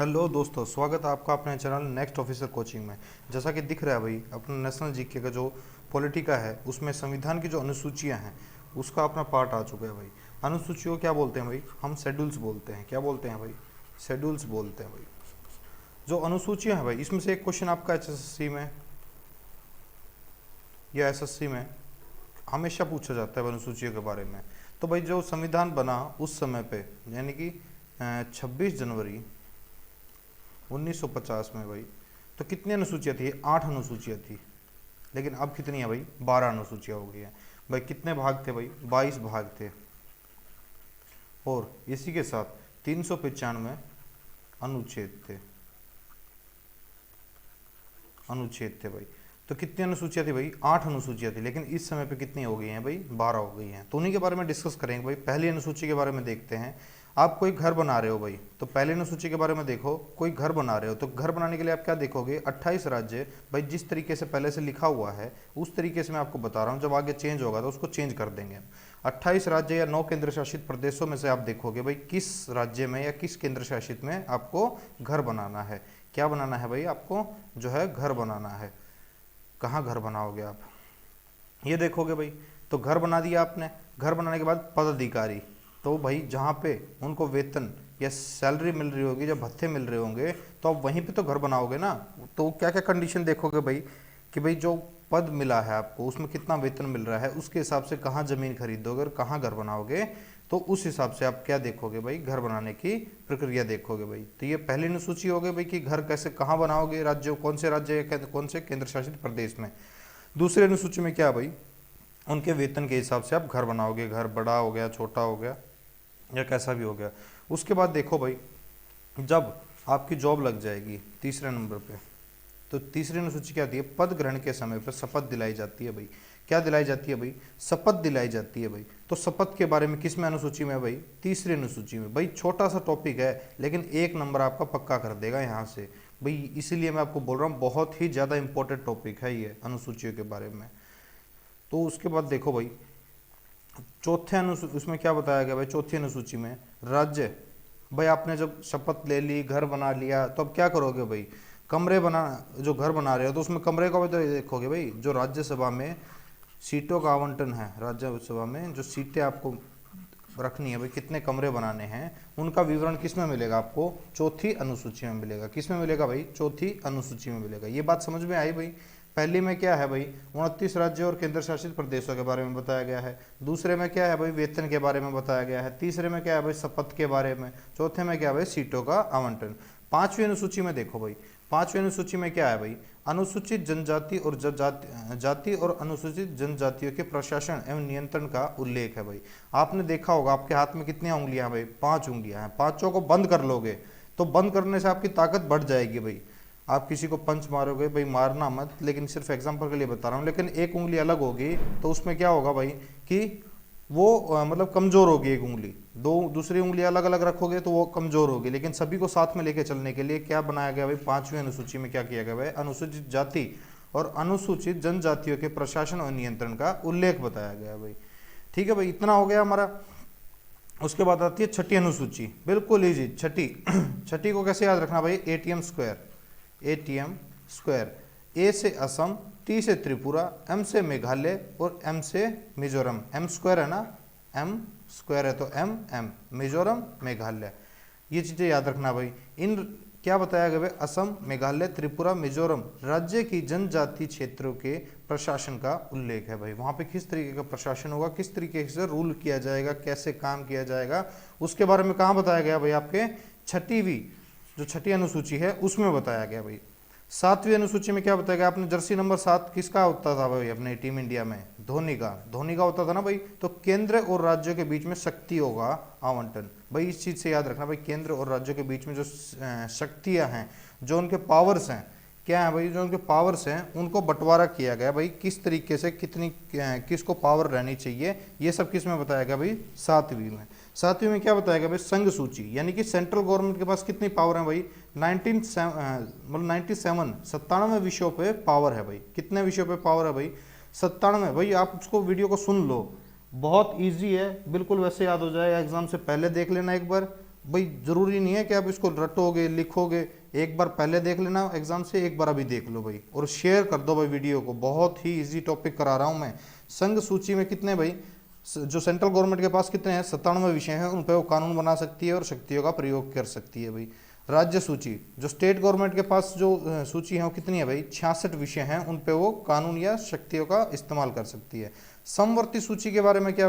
Hello दोस्तों, स्वागत है आपका अपने चैनल नेक्स्ट ऑफिसर कोचिंग में। जैसा कि दिख रहा है भाई, अपना नेशनल जीके का जो पॉलिटिका है उसमें संविधान की जो अनुसूचियां हैं उसका अपना पार्ट आ चुका है भाई। अनुसूचियों क्या बोलते हैं भाई? हम शेड्यूल्स बोलते हैं। क्या बोलते हैं भाई? शेड्यूल्स बोलते हैं भाई। जो अनुसूचियां हैं भाई, इसमें से एक क्वेश्चन आपका एचएसएससी में या एसएससी में हमेशा पूछा जाता है अनुसूचियों के बारे में। तो भाई जो संविधान बना उस समय पे, यानी कि 26 जनवरी 1950 में भाई, तो कितनी अनुसूचियाँ थी? 8 अनुसूचियाँ थी। लेकिन अब कितनी है भाई? 12 अनुसूचियाँ हो गई हैं भाई। कितने भाग थे भाई? 22 भाग थे। और इसी के साथ 395 अनुच्छेद थे। अनुच्छेद थे भाई। तो कितनी अनुसूचियाँ थी भाई? 8 अनुसूचियाँ थी। लेकिन इस समय पे कितनी हो गई हैं भाई? 12 हो गई हैं। तो उन्हीं के बारे में डिस्कस करेंगे भाई। पहली अनुसूची के बारे में देखते हैं। आप कोई घर बना रहे हो भाई, तो पहली अनुसूची के बारे में देखो। कोई घर बना रहे हो तो घर बनाने के लिए आप क्या देखोगे? 28 राज्य भाई, जिस तरीके से पहले से लिखा हुआ है उस तरीके से मैं आपको बता रहा हूँ। जब आगे चेंज होगा तो उसको चेंज कर देंगे। 28 राज्य या 9 केंद्र शासित प्रदेशों में से आप देखोगे भाई किस राज्य में या किस केंद्र शासित में आपको घर बनाना है। क्या बनाना है भाई? आपको जो है घर बनाना है। कहाँ घर बनाओगे आप? ये देखोगे भाई। तो घर बना दिया आपने। घर बनाने के बाद पदाधिकारी, तो भाई जहाँ पे उनको वेतन या सैलरी मिल रही होगी, जब भत्ते मिल रहे होंगे, तो आप वहीं पे तो घर बनाओगे ना। तो क्या क्या कंडीशन देखोगे भाई कि भाई जो पद मिला है आपको उसमें कितना वेतन मिल रहा है, उसके हिसाब से कहाँ ज़मीन खरीदोगे और कहाँ घर बनाओगे। तो उस हिसाब से आप क्या देखोगे भाई? घर बनाने की प्रक्रिया देखोगे भाई। तो ये पहली अनुसूची हो गई भाई कि घर कैसे कहाँ बनाओगे, राज्यों कौन से राज्य या कौन से केंद्र शासित प्रदेश में। दूसरी अनुसूची में क्या भाई? उनके वेतन के हिसाब से आप घर बनाओगे। घर बड़ा हो गया, छोटा हो गया या कैसा भी हो गया। उसके बाद देखो भाई, जब आपकी जॉब लग जाएगी तीसरे नंबर पे, तो तीसरी अनुसूची क्या आती है? पद ग्रहण के समय पर शपथ दिलाई जाती है भाई। क्या दिलाई जाती है भाई? शपथ दिलाई जाती है भाई। तो शपथ के बारे में किस में अनुसूची में भाई? तीसरी अनुसूची में भाई। छोटा सा टॉपिक है लेकिन 1 नंबर आपका पक्का कर देगा यहाँ से भाई। इसीलिए मैं आपको बोल रहा हूँ, बहुत ही ज़्यादा इंपॉर्टेंट टॉपिक है ये अनुसूचियों के बारे में। तो उसके बाद देखो भाई, चौथे अनुसूची उसमें क्या बताया गया भाई? चौथी अनुसूची में राज्य, भाई आपने जब शपथ ले ली, घर बना लिया, तो अब क्या करोगे भाई? कमरे बना, जो घर बना रहे हो तो उसमें कमरे का भी तो देखोगे भाई। जो राज्यसभा में सीटों का आवंटन है, राज्यसभा में जो सीटें आपको रखनी है भाई, कितने कमरे बनाने हैं, उनका विवरण किस में मिलेगा आपको? चौथी अनुसूची में मिलेगा। किस में मिलेगा भाई? चौथी अनुसूची में मिलेगा। ये बात समझ में आई भाई? पहली में क्या है भाई? 29 राज्यों और केंद्र शासित प्रदेशों के बारे में बताया गया है। दूसरे में क्या है भाई? वेतन के बारे में बताया गया है। तीसरे में क्या है भाई? शपथ के बारे में। चौथे में क्या है भाई? सीटों का आवंटन। पांचवी अनुसूची में देखो भाई, पांचवी अनुसूची में क्या है भाई? अनुसूचित जनजाति और जाति और अनुसूचित जनजातियों के प्रशासन एवं नियंत्रण का उल्लेख है भाई। आपने देखा होगा आपके हाथ में कितनी उंगलियां भाई? 5 उंगलियां हैं। पांचों को बंद कर लोगे तो बंद करने से आपकी ताकत बढ़ जाएगी भाई। आप किसी को पंच मारोगे भाई, मारना मत, लेकिन सिर्फ एग्जांपल के लिए बता रहा हूँ। लेकिन एक उंगली अलग होगी तो उसमें क्या होगा भाई कि वो मतलब कमजोर होगी एक उंगली। दूसरी उंगली अलग अलग रखोगे तो वो कमजोर होगी। लेकिन सभी को साथ में लेके चलने के लिए क्या बनाया गया भाई? पांचवी अनुसूची में क्या किया गया भाई? अनुसूचित जाति और अनुसूचित जनजातियों के प्रशासन और नियंत्रण का उल्लेख बताया गया भाई। ठीक है भाई, इतना हो गया हमारा। उसके बाद आती है छठी अनुसूची, बिल्कुल इजी। छठी छठी को कैसे याद रखना भाई? ATM square. ATM square. A से असम, टी से त्रिपुरा, एम से मेघालय और एम से मिजोरम। एम स्क्वायर है ना, एम स्क्वायर है तो एम एम, मिजोरम, मेघालय। ये चीज़ें याद रखना भाई। इन क्या बताया गया भाई? असम, मेघालय, त्रिपुरा, मिजोरम राज्य की जनजाति क्षेत्रों के प्रशासन का उल्लेख है भाई। वहाँ पे किस तरीके का प्रशासन होगा, किस तरीके से रूल किया जाएगा, कैसे काम किया जाएगा, उसके बारे में कहाँ बताया गया भाई? आपके जो छठी अनुसूची है उसमें बताया गया भाई। सातवीं अनुसूची में क्या बताया गया? आपने जर्सी नंबर 7 किसका होता था भाई अपने टीम इंडिया में? धोनी का। धोनी का होता था ना भाई। तो केंद्र और राज्यों के बीच में शक्तियों का आवंटन भाई, इस चीज से याद रखना भाई। केंद्र और राज्यों के बीच में जो शक्तियां हैं, जो उनके पावर्स हैं, क्या है भाई? जो उनके पावर्स हैं उनको बंटवारा किया गया भाई। किस तरीके से कितनी किसको पावर रहनी चाहिए, ये सब किस में बताया गया भाई? सातवीं में। सातवीं में क्या बताया गया भाई? संघ सूची, यानी कि सेंट्रल गवर्नमेंट के पास कितनी पावर है भाई? 97 विषयों पे पावर है भाई। कितने विषयों पे पावर है भाई? 97 भाई। आप उसको वीडियो को सुन लो, बहुत इजी है, बिल्कुल वैसे याद हो जाएगा। एग्जाम से पहले देख लेना एक बार, भाई जरूरी नहीं है कि आप इसको रटोगे लिखोगे, एक बार पहले देख लेना एग्जाम से, एक बार अभी देख लो भाई, और शेयर कर दो भाई वीडियो को। बहुत ही इजी टॉपिक करा रहा हूँ मैं। संघ सूची में कितने भाई, जो सेंट्रल गवर्नमेंट के पास कितने हैं, 97 विषय हैं, उन पर वो कानून बना सकती है और शक्तियों का प्रयोग कर सकती है भाई। राज्य सूची, जो स्टेट गवर्नमेंट के पास जो सूची है वो कितनी है भाई, 66 विषय हैं, उन पे वो कानून या शक्तियों का इस्तेमाल कर सकती है। समवर्ती सूची के बारे में क्या,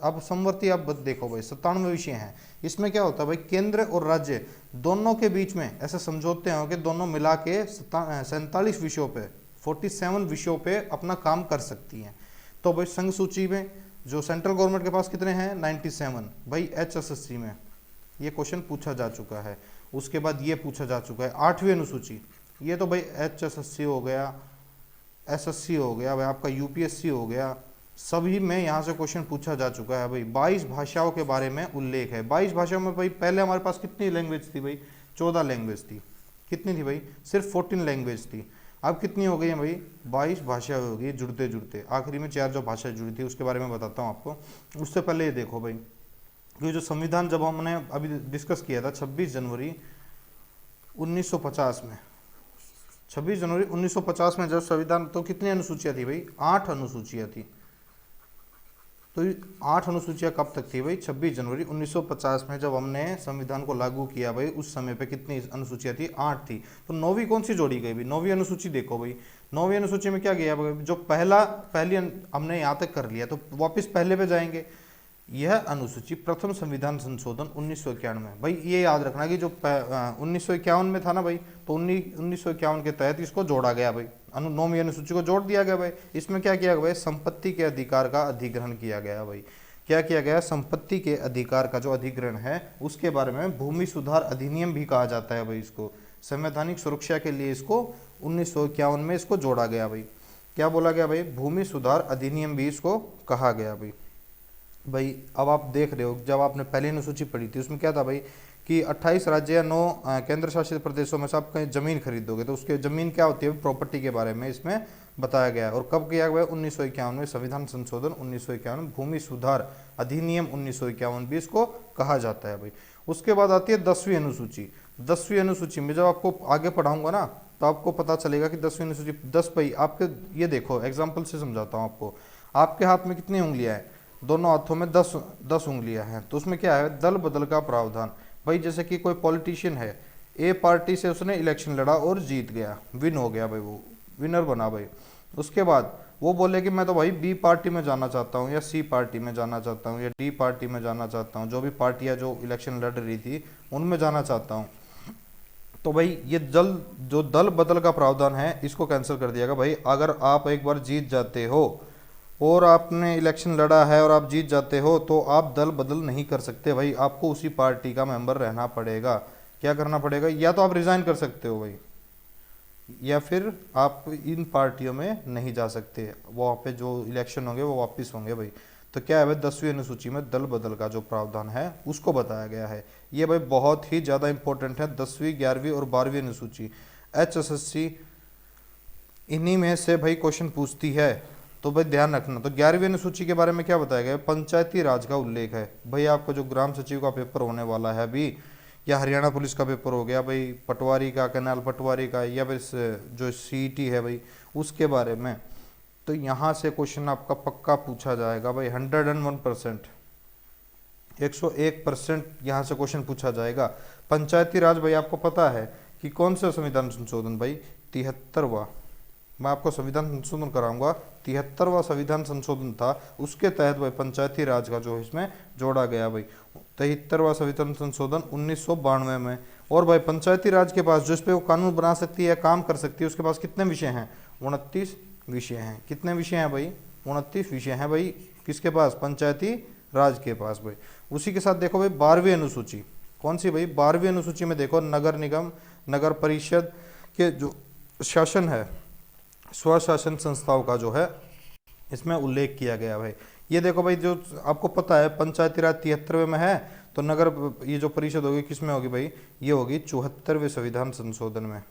अब समवर्ती आप देखो भाई 97 विषय हैं, इसमें क्या होता है भाई, केंद्र और राज्य दोनों के बीच में ऐसे समझौते हैं कि दोनों मिला के 47 विषयों पे, 47 विषयों पे अपना काम कर सकती हैं। तो भाई संघ सूची में जो सेंट्रल गवर्नमेंट के पास कितने हैं, 97 भाई। HSSC में ये क्वेश्चन पूछा जा चुका है। उसके बाद ये पूछा जा चुका है 8वीं अनुसूची, ये तो भाई HSSC हो गया, SSC हो गया भाई, आपका UPSC हो गया, सभी में यहाँ से क्वेश्चन पूछा जा चुका है भाई। 22 भाषाओं के बारे में उल्लेख है। 22 भाषाओं में भाई पहले हमारे पास कितनी लैंग्वेज थी भाई, 14 लैंग्वेज थी। कितनी थी भाई, सिर्फ 14 लैंग्वेज थी। अब कितनी हो गई है भाई, 22 भाषा हो गई जुड़ते जुड़ते। आखिरी में 4 जो भाषा जुड़ी थी उसके बारे में बताता हूँ आपको। उससे पहले ये देखो भाई, क्योंकि जो संविधान जब हमने अभी डिस्कस किया था 26 जनवरी 1950 में, 26 जनवरी 1950 में जब संविधान, तो कितनी अनुसूचियाँ थी भाई, 8 अनुसूचियाँ थी। तो 8 अनुसूचियाँ कब तक थी भाई, 26 जनवरी 1950 में जब हमने संविधान को लागू किया भाई, उस समय पे कितनी अनुसूचियाँ थी, 8 थी। तो 9वीं कौन सी जोड़ी गई भाई, 9वीं अनुसूची देखो भाई। 9वीं अनुसूची में क्या गया भाई, जो पहली हमने यहाँ तक कर लिया, तो वापस पहले पे जाएंगे। यह अनुसूची प्रथम संविधान संशोधन 1951 भाई, ये याद रखना कि जो 1951 में था ना भाई, तो 1951 के तहत इसको जोड़ा गया भाई, 9वीं अनुसूची को जोड़ दिया गया भाई। इसमें क्या किया गया भाई, संपत्ति के अधिकार का अधिग्रहण किया गया भाई। क्या किया गया, संपत्ति के अधिकार का जो अधिग्रहण है उसके बारे में भूमि सुधार अधिनियम भी कहा जाता है भाई इसको। संवैधानिक सुरक्षा के लिए इसको 1951 में इसको जोड़ा गया भाई। क्या बोला गया भाई, भूमि सुधार अधिनियम भी इसको कहा गया भाई। भाई अब आप देख रहे हो, जब आपने पहली अनुसूची पढ़ी थी उसमें क्या था भाई कि 28 राज्य या 9 केंद्र शासित प्रदेशों में से आप कहीं जमीन खरीदोगे तो उसके जमीन क्या होती है, प्रॉपर्टी के बारे में इसमें बताया गया है। और कब किया गया, 1951 में संविधान संशोधन 1951, भूमि सुधार अधिनियम 1951 भी इसको कहा जाता है भाई। उसके बाद आती है 10वीं अनुसूची। 10वीं अनुसूची में जब आपको आगे पढ़ाऊंगा ना तो आपको पता चलेगा कि 10वीं अनुसूची 10 भाई आपके, ये देखो एग्जाम्पल से समझाता हूँ आपको। आपके हाथ में कितनी उंगलियां हैं, दोनों हाथों में 10 उंगलियां हैं। तो उसमें क्या है, दल बदल का प्रावधान भाई। जैसे कि कोई पॉलिटिशियन है, ए पार्टी से उसने इलेक्शन लड़ा और जीत गया, विन हो गया भाई, वो विनर बना भाई। उसके बाद वो बोले कि मैं तो भाई बी पार्टी में जाना चाहता हूँ, या सी पार्टी में जाना चाहता हूँ, या डी पार्टी में जाना चाहता हूँ, जो भी पार्टियाँ जो इलेक्शन लड़ रही थी उनमें जाना चाहता हूँ। तो भाई ये जो दल बदल का प्रावधान है इसको कैंसिल कर दिया गया भाई। अगर आप एक बार जीत जाते हो और आपने इलेक्शन लड़ा है और आप जीत जाते हो तो आप दल बदल नहीं कर सकते भाई, आपको उसी पार्टी का मेंबर रहना पड़ेगा। क्या करना पड़ेगा, या तो आप रिजाइन कर सकते हो भाई, या फिर आप इन पार्टियों में नहीं जा सकते, वहाँ पे जो इलेक्शन होंगे वो वापस होंगे भाई। तो क्या है भाई, 10वीं अनुसूची में दल बदल का जो प्रावधान है उसको बताया गया है। ये भाई बहुत ही ज़्यादा इंपॉर्टेंट है, 10वीं 11वीं और 12वीं अनुसूची। HSSC इन्हीं में से भाई क्वेश्चन पूछती है, तो भाई ध्यान रखना। तो 11वीं अनुसूची के बारे में क्या बताया गया, पंचायती राज का उल्लेख है भाई। आपका जो ग्राम सचिव का पेपर होने वाला है अभी, या हरियाणा पुलिस का पेपर हो गया भाई, पटवारी का, कैनाल पटवारी का, या फिर जो CET है भाई उसके बारे में, तो यहाँ से क्वेश्चन आपका पक्का पूछा जाएगा भाई। 101%, 101% यहाँ से क्वेश्चन पूछा जाएगा। पंचायती राज भाई आपको पता है कि कौन सा संविधान संशोधन भाई, 73वां। मैं आपको संविधान संशोधन कराऊंगा, 73वां संविधान संशोधन था, उसके तहत भाई पंचायती राज का जो इसमें जोड़ा गया भाई। 73वां संविधान संशोधन 1992 में। और भाई पंचायती राज के पास जो इस पे वो कानून बना सकती है, काम कर सकती है, उसके पास कितने विषय हैं, 29 विषय हैं। कितने विषय हैं भाई, 29 विषय हैं भाई, किसके पास, पंचायती राज के पास भाई। उसी के साथ देखो भाई 12वीं अनुसूची, कौन सी भाई, 12वीं अनुसूची में देखो नगर निगम, नगर परिषद के जो शासन है, स्वशासन संस्थाओं का जो है इसमें उल्लेख किया गया भाई। ये देखो भाई, जो आपको पता है पंचायती राज 73वें में है, तो नगर ये जो परिषद होगी किस में होगी भाई, ये होगी 74वें संविधान संशोधन में,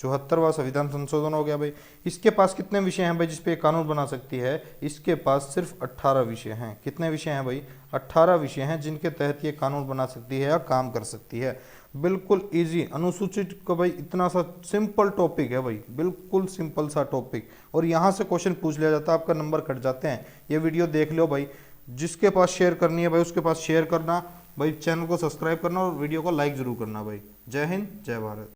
74वां संविधान संशोधन हो गया भाई। इसके पास कितने विषय हैं भाई जिस पे ये कानून बना सकती है? इसके पास सिर्फ 18 विषय हैं। कितने विषय हैं भाई? 18 विषय हैं जिनके तहत ये कानून बना सकती है या काम कर सकती है। बिल्कुल इजी। अनुसूचित का भाई इतना सा सिंपल टॉपिक है भाई, बिल्कुल सिंपल सा टॉपिक, और यहाँ से क्वेश्चन पूछ लिया जाता है, आपका नंबर कट जाते हैं। ये वीडियो देख लो भाई, जिसके पास शेयर करनी है भाई उसके पास शेयर करना भाई, चैनल को सब्सक्राइब करना और वीडियो को लाइक जरूर करना भाई। जय हिंद, जय भारत।